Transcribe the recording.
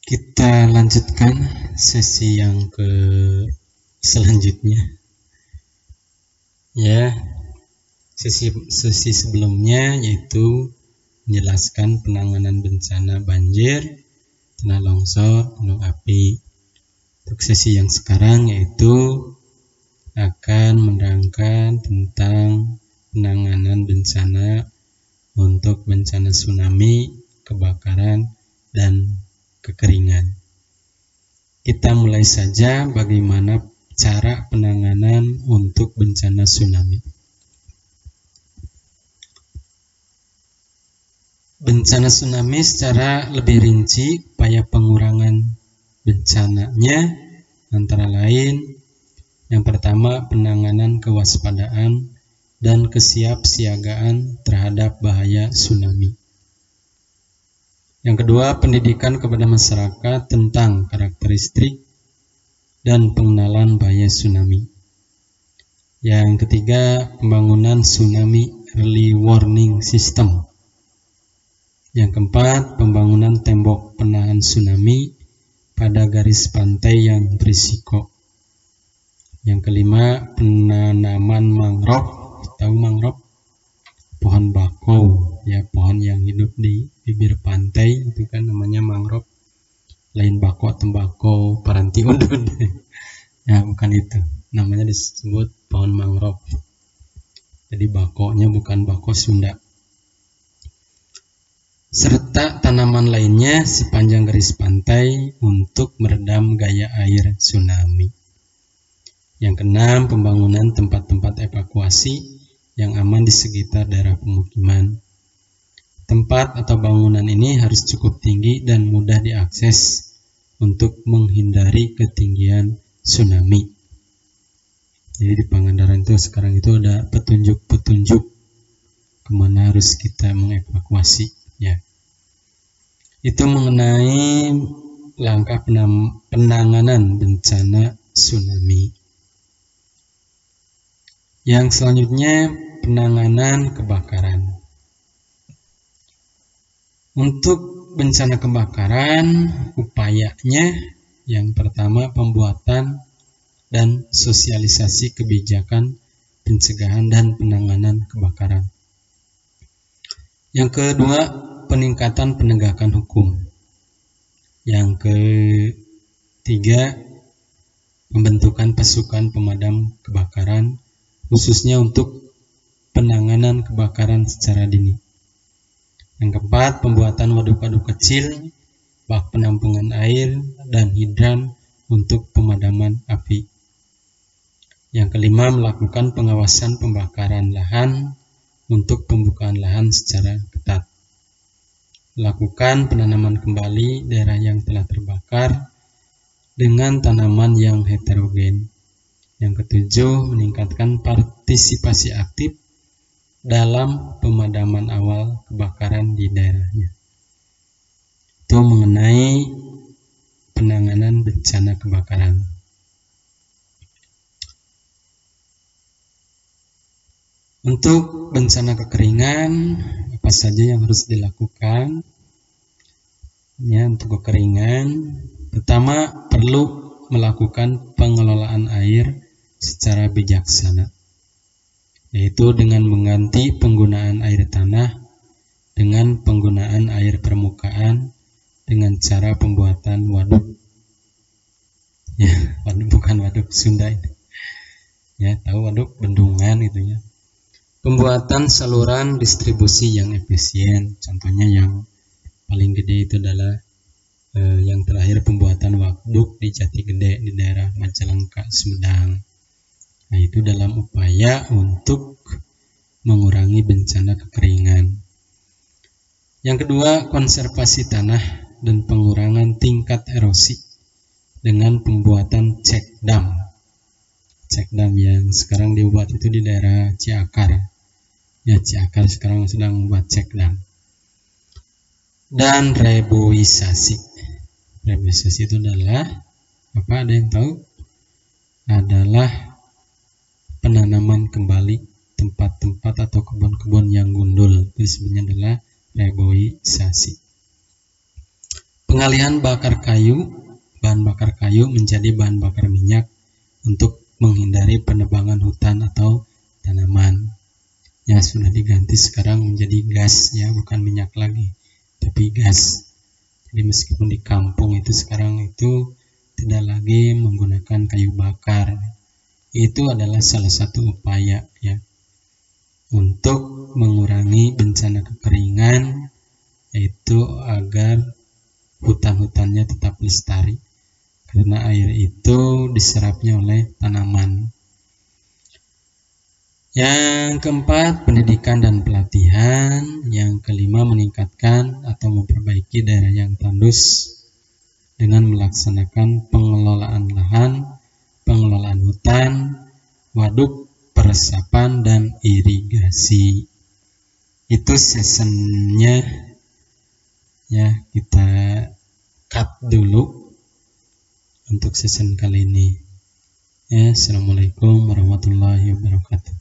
Kita lanjutkan sesi yang selanjutnya. Ya, sesi sebelumnya yaitu menjelaskan penanganan bencana banjir, tanah longsor, gunung api. Untuk sesi yang sekarang yaitu akan menerangkan tentang penanganan bencana untuk bencana tsunami, kebakaran, dan kekeringan. Kita mulai saja bagaimana cara penanganan untuk bencana tsunami. Bencana tsunami secara lebih rinci, upaya pengurangan bencananya antara lain yang pertama penanganan kewaspadaan dan kesiapsiagaan terhadap bahaya tsunami. Yang kedua, pendidikan kepada masyarakat tentang karakteristik dan pengenalan bahaya tsunami. Yang ketiga, pembangunan tsunami early warning system. Yang keempat, pembangunan tembok penahan tsunami pada garis pantai yang berisiko. Yang kelima, penanaman mangrove. Tahu mangrove? Pohon bakau, ya, pohon yang hidup di bibir pantai itu kan namanya mangrove. Lain bakau tembakau paranti undun. Ya, bukan itu. Namanya disebut pohon mangrove. Jadi bakaunya bukan bakau Sunda. Serta tanaman lainnya sepanjang garis pantai untuk meredam gaya air tsunami. Yang keenam, pembangunan tempat-tempat evakuasi yang aman di sekitar daerah pemukiman. Tempat atau bangunan ini harus cukup tinggi dan mudah diakses untuk menghindari ketinggian tsunami. Jadi di Pangandaran itu sekarang itu ada petunjuk-petunjuk kemana harus kita mengevakuasi. Ya, itu mengenai langkah penanganan bencana tsunami. Yang selanjutnya penanganan kebakaran. Untuk bencana kebakaran, upayanya yang pertama pembuatan dan sosialisasi kebijakan pencegahan dan penanganan kebakaran. Yang kedua, peningkatan penegakan hukum. Yang ketiga, pembentukan pasukan pemadam kebakaran khususnya untuk penanganan kebakaran secara dini. Yang keempat, pembuatan waduk-waduk kecil, bak penampungan air, dan hidran untuk pemadaman api. Yang kelima, melakukan pengawasan pembakaran lahan untuk pembukaan lahan secara ketat. Lakukan penanaman kembali daerah yang telah terbakar dengan tanaman yang heterogen. Yang ketujuh, meningkatkan partisipasi aktif dalam pemadaman awal kebakaran di daerahnya. Itu mengenai penanganan bencana kebakaran. Untuk bencana kekeringan, apa saja yang harus dilakukan? Ya, untuk kekeringan, pertama perlu melakukan pengelolaan air secara bijaksana, yaitu dengan mengganti penggunaan air tanah dengan penggunaan air permukaan dengan cara pembuatan waduk. Ya, waduk bukan waduk Sunda ini. Ya, tahu waduk bendungan gitu ya. Pembuatan saluran distribusi yang efisien, contohnya yang paling gede itu adalah yang terakhir pembuatan waduk di Jati Gede di daerah Majalengka, Sumedang. Nah, itu dalam upaya untuk mengurangi bencana kekeringan. Yang kedua, konservasi tanah dan pengurangan tingkat erosi dengan pembuatan cek dam. Cek dam yang sekarang dibuat itu di daerah Ciakar. Ya, Ciakar sekarang sedang membuat cek dam. Dan reboisasi. Reboisasi itu adalah apa? Ada yang tahu? Adalah penanaman kembali tempat-tempat atau kebun-kebun yang gundul. Itu sebenarnya adalah reboisasi. Pengalihan bahan bakar kayu menjadi bahan bakar minyak untuk menghindari penebangan hutan atau tanaman. Ya, sudah diganti sekarang menjadi gas ya, bukan minyak lagi, tapi gas. Jadi meskipun di kampung itu sekarang itu tidak lagi menggunakan kayu bakar. Itu adalah salah satu upaya ya untuk mengurangi bencana kekeringan, yaitu agar hutan-hutannya tetap lestari karena air itu diserapnya oleh tanaman. Yang keempat, pendidikan dan pelatihan. Yang kelima, meningkatkan atau memperbaiki daerah yang tandus dengan melaksanakan pengelolaan lahan, pengelolaan hutan, waduk, peresapan, dan irigasi. Itu seasonnya ya, kita cut dulu untuk season kali ini ya. Assalamualaikum warahmatullahi wabarakatuh.